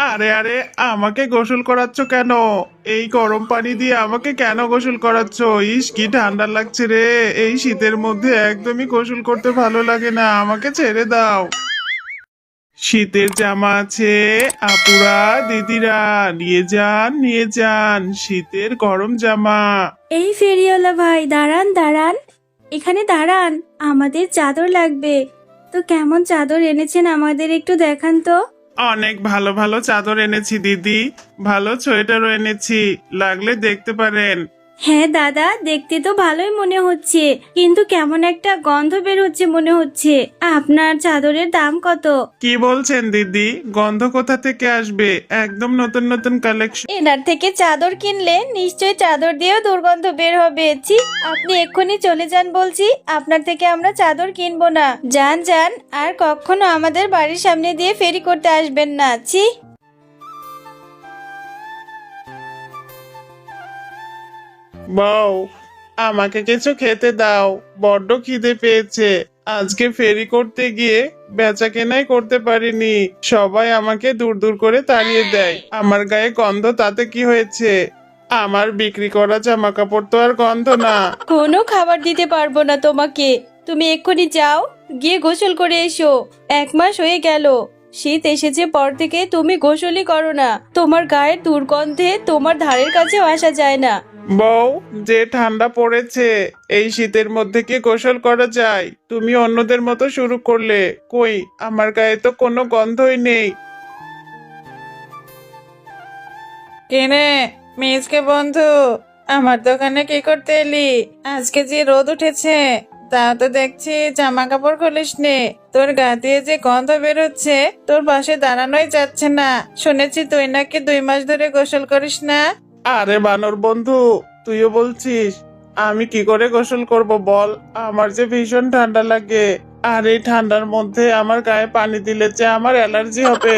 আরে আরে, আমাকে গোসল করাচ্ছ কেন? এই গরম পানি দিয়ে আমাকে কেন গোসল করাচ্ছ? ইস, কি ঠান্ডা লাগছে রে। এই শীতের মধ্যে একদমই গোসল করতে ভালো লাগে না, আমাকে ছেড়ে দাও। শীতের জামা আছে? আপুরা, দিদিরা, নিয়ে যান নিয়ে যান শীতের গরম জামা। এই ফেরিওয়ালা ভাই, দাঁড়ান দাঁড়ান, এখানে দাঁড়ান, আমাদের চাদর লাগবে। তো কেমন চাদর এনেছেন আমাদের একটু দেখান তো। অনেক ভালো ভালো চাদর এনেছি দিদি, ভালো সোয়েটারও এনেছি, লাগলে দেখতে পারেন। হ্যাঁ দাদা, দেখতে তো ভালোই মনে হচ্ছে, কিন্তু কেমন একটা গন্ধ বের হচ্ছে মনে হচ্ছে। আপনার চাদরের দাম কত? কি বলছেন দিদি? গন্ধ কোথা থেকে আসবে? একদম নতুন নতুন কালেকশন। এনার থেকে চাদর কিনলে নিশ্চয়ই চাদর দিয়েও দুর্গন্ধ বের হবে। ছি, আপনি এক্ষুনি চলে যান বলছি, আপনার থেকে আমরা চাদর কিনবো না। যান যান, আর কখনো আমাদের বাড়ির সামনে দিয়ে ফেরি করতে আসবেন না। ছি। বউ, আমাকে কিছু খেতে দাও, বড্ড খিদে পেয়েছে। আজকে ফেরি করতে গিয়ে বেচা কেনাই করতে পারিনি, সবাই আমাকে দূর দূর করে তাড়িয়ে দেয়। আমার গায়ে গন্ধ, তাতে কি হয়েছে? আমার বিক্রি করা জামা কাপড় তো আর গন্ধ না। কোনো খাবার দিতে পারবো না তোমাকে, তুমি এক্ষুনি যাও, গিয়ে গোসল করে এসো। 1 মাস হয়ে গেল, শীত এসেছে পর থেকে তুমি গোসলই করো না। তোমার গায়ের দুর্গন্ধে তোমার ধারের কাছেও আসা যায় না। বউ, যে ঠান্ডা পড়েছে, এই শীতের মধ্যে কি গোসল করা যায়? তুমি অন্যদের মতো শুরু করলে। কই, আমার গায়ে তো কোনো গন্ধই নেই। কেনে মিসকে বন্ধু, আমার দোকানে কি করতে এলি? আজকে যে রোদ উঠেছে, তাও তো দেখছি জামা কাপড় খুলিস নে। তোর গা দিয়ে যে গন্ধ বেরোচ্ছে, তোর পাশে দাঁড়ানোই যাচ্ছে না। শুনেছি তুই নাকি 2 মাস ধরে গোসল করিস না। আরে বানর বন্ধু, তুইও বলছিস? আমি কি করে গোসল করব বল? আমার যে ভীষণ ঠান্ডা লাগে, আর এই ঠান্ডার মধ্যে আমার গায়ে পানি দিলে যে আমার অ্যালার্জি হবে।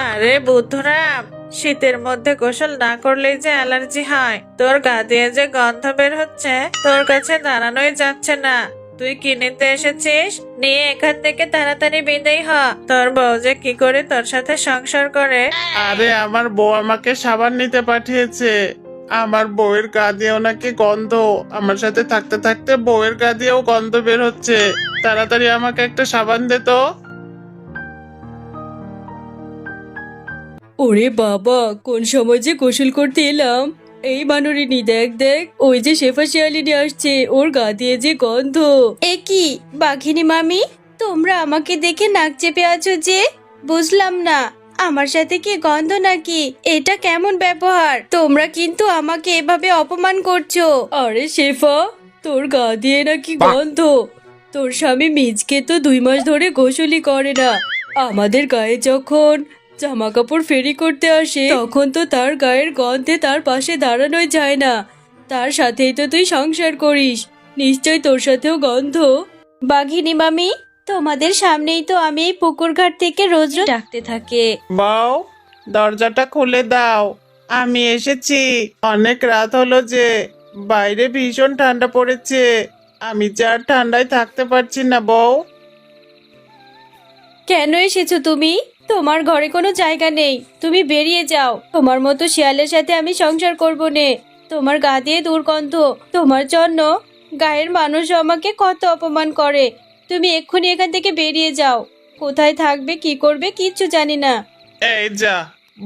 আরে বুদ্ধুরাম, শীতের মধ্যে গোসল না করলেই যে অ্যালার্জি হয়। তোর গা দিয়ে যে গন্ধ বের হচ্ছে, তোর কাছে দাঁড়ানোই যাচ্ছে না। তুই কি নিতে এসেছিস? নিয়ে এখান থেকে তাড়াতাড়ি বিদায় হ। তোর বউ যে কি করে তোর সাথে সংসার করে। আরে, আমার বউ আমাকে সাবান নিতে পাঠিয়েছে। আমার বউয়ের গা দিয়েও নাকি গন্ধ। আমার সাথে থাকতে থাকতে বউয়ের গা দিয়েও গন্ধ বের হচ্ছে। তাড়াতাড়ি আমাকে একটা সাবান দে তো। ওরে বাবা, কোন সময় যে গোসল করতে এলাম। এই বানরিনী, দেখ দেখ, ওই যে শেফা শিয়ালিনী আসছে, ওর গা দিয়ে যে গন্ধ। এ কি বাঘিনী মামি, তোমরা আমাকে দেখে নাক চেপে আছো যে? বুঝলাম না, আমার সাথে কি গন্ধ নাকি? এটা কেমন ব্যবহার? তোমরা কিন্তু আমাকে এভাবে অপমান করছো। আরে শেফা, তোর গা দিয়ে নাকি গন্ধ? তোর স্বামী মিজকে তো 2 মাস ধরে গোসলই করে না। আমাদের গায়ে যখন জামা কাপড় ফেরি করতে আসে, তখন তো তার গায়ের গন্ধে তার পাশে দাঁড়ানোই যায় না। তার সাথেই তো তুই সংসার করিস, নিশ্চয় তোর সাথেও গন্ধ। বাঘিনী মামি, তোমাদের সামনেই তো আমি এই পুকুর ঘাট থেকে রোজ রোজ ডাকতে থাকে। বউ, দরজাটা খুলে দাও, আমি এসেছি। অনেক রাত হলো যে, বাইরে ভীষণ ঠান্ডা পড়েছে। আমি যে আর ঠান্ডায় থাকতে পারছি না বউ। কেন এসেছো তুমি? তোমার ঘরে কোনো জায়গা নেই, তুমি বেরিয়ে যাও। তোমার মতো শিয়ালের সাথে আমি সংসার করব নে। তোমার গা দিয়ে দুর্গন্ধ, তোমার জন্য গায়ের মানুষ আমাকে কত অপমান করে। তুমি এক্ষুনি এখান থেকে বেরিয়ে যাও। কোথায় থাকবে, কি করবে, কিচ্ছু জানি না। এই যা,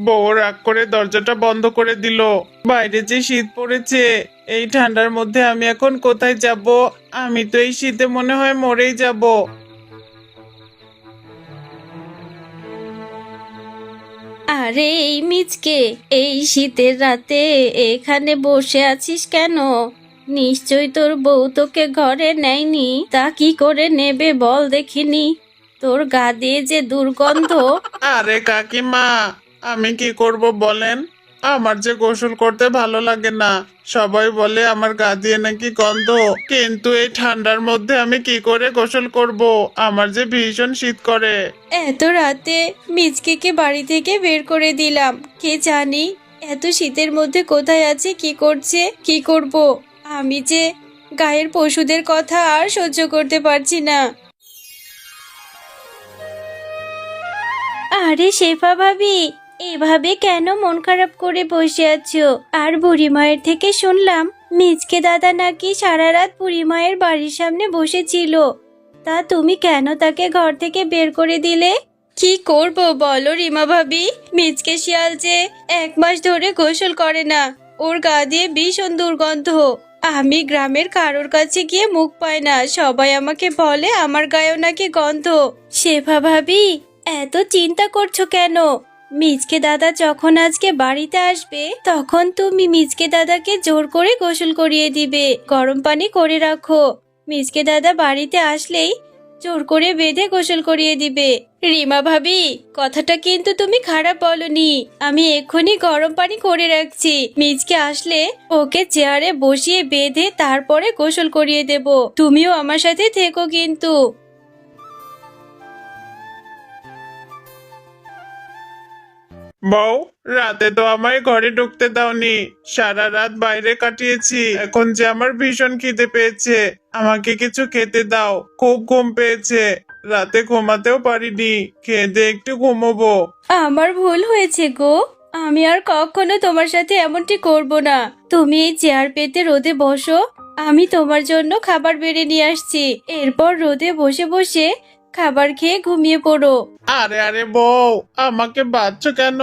বউ রাগ করে দরজাটা বন্ধ করে দিল। বাইরে যে শীত পড়েছে, এই ঠান্ডার মধ্যে আমি এখন কোথায় যাব? আমি তো এই শীতে মনে হয় মরেই যাব। আরে এই মিচকে, এই শীতের রাতে এখানে বসে আছিস কেন? নিশ্চয় তোর বউ তোকে ঘরে নেয়নি। তা কি করে নেবে বল দেখিনি? তোর গা দিয়ে যে দুর্গন্ধ। আরে কাকিমা, আমি কি করব বলেন? আমার যে গোসল করতে ভালো লাগে না। সবাই বলে আমার গা দিয়ে নাকি গন্ধ, কিন্তু এই ঠান্ডার মধ্যে আমি কি করে গোসল করব? আমার যে ভীষণ শীত করে। এত রাতে মিচকে বাড়ি থেকে বের করে দিলাম, কে জানি এত শীতের মধ্যে কোথায় আছে, কি করছে, কি করব। আমি যে গায়ের পশুদের কথা আর সহ্য করতে পারছি না। আরে শেফা ভাবি, এভাবে কেন মন খারাপ করে বসে আছো? আর বুড়ি মায়ের থেকে শুনলাম মিচকে দাদা নাকি সারা রাত বুড়ি মায়ের বাড়ির সামনে বসেছিল। তা তুমি কেন তাকে ঘর থেকে বের করে দিলে? কি করব বলো রিমা ভাবি, মিচকে শিয়াল যে 1 মাস ধরে গোসল করে না, ওর গা দিয়ে ভীষণ দুর্গন্ধ। আমি গ্রামের কারোর কাছে গিয়ে মুখ পাই না, সবাই আমাকে বলে আমার গায়েও নাকি গন্ধ। শেফা ভাবি, এত চিন্তা করছো কেন? মিচকে দাদা যখন আজকে বাড়িতে আসবে তখন তুমি মিচকে দাদাকে জোর করে গোসল করিয়ে দিবে, গরম পানি করে রাখো। মিচকে দাদা বাড়িতে আসলেই জোর করে বেঁধে গোসল করিয়ে দিবে। রিমা ভাবি, কথাটা কিন্তু তুমি খারাপ বলনি। আমি এক্ষুনি গরম পানি করে রাখছি, মিচকে আসলে ওকে চেয়ারে বসিয়ে বেঁধে তারপরে গোসল করিয়ে দেব। তুমিও আমার সাথে থেকো কিন্তু। বউ, রাতে তো আমায় ঘরে ঢুকতে দাওনি, সারা রাত বাইরে কাটিয়েছি। এখন যে আমার ভীষণ খিদে পেয়েছে, আমাকে কিছু খেতে দাও। খুব ঘুম পেয়েছে, রাতে ঘুমাতেও পারিনি। খেয়ে দিয়ে একটু ঘুমোবো। আমার ভুল হয়েছে গো, আমি আর কখনো তোমার সাথে এমনটি করব না। তুমি এই চেয়ার পেতে রোদে বসো, আমি তোমার জন্য খাবার বেড়ে নিয়ে আসছি। এরপর রোদে বসে বসে খাবার খেয়ে ঘুমিয়ে পড়ো। আরে আরে বউ, আমাকে বাঁধছো কেন?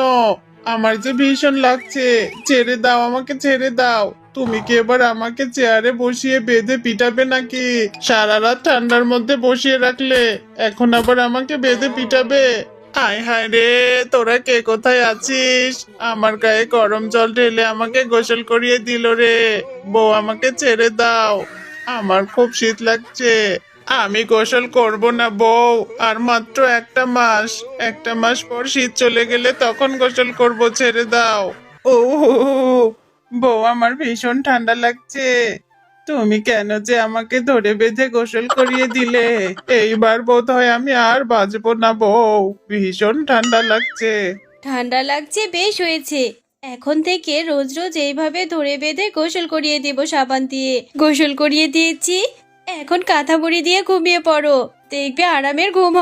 আমার যে ভীষণ লাগছে, ছেড়ে দাও, আমাকে ছেড়ে দাও। তুমি কি এবার আমাকে চেয়ারে বসিয়ে বেঁধে পিটাবে নাকি? সারা রাত ঠান্ডার মধ্যে বসিয়ে রাখলে, এখন আবার আমাকে বেঁধে পিটাবে? হায় হায় রে, তোরা কে কোথায় আছিস? আমার গায়ে গরম জল ঢেলে আমাকে গোসল করিয়ে দিল রে। বউ, আমাকে ছেড়ে দাও, আমার খুব শীত লাগছে। আমি গোসল করব না বউ, আর মাত্র 1 মাস। 1 মাস পর শীত চলে গেলে তখন গোসল করব, ছেড়ে দাও। ও বউ, আমার ভীষণ ঠান্ডা লাগছে। তুমি কেন যে আমাকে ধরে বেঁধে গোসল করিয়ে দিলে? এইবার বোধ হয় আমি আর বাঁচবো না বউ, ভীষণ ঠান্ডা লাগছে। ঠান্ডা লাগছে, বেশ হয়েছে। এখন থেকে রোজ রোজ এইভাবে ধরে বেঁধে গোসল করিয়ে দেব সাবান দিয়ে। গোসল করিয়ে দিয়েছি, এখন কাঁথা মুড়ি দিয়ে ঘুমিয়ে পড়ো, দেখবে আরামের ঘুম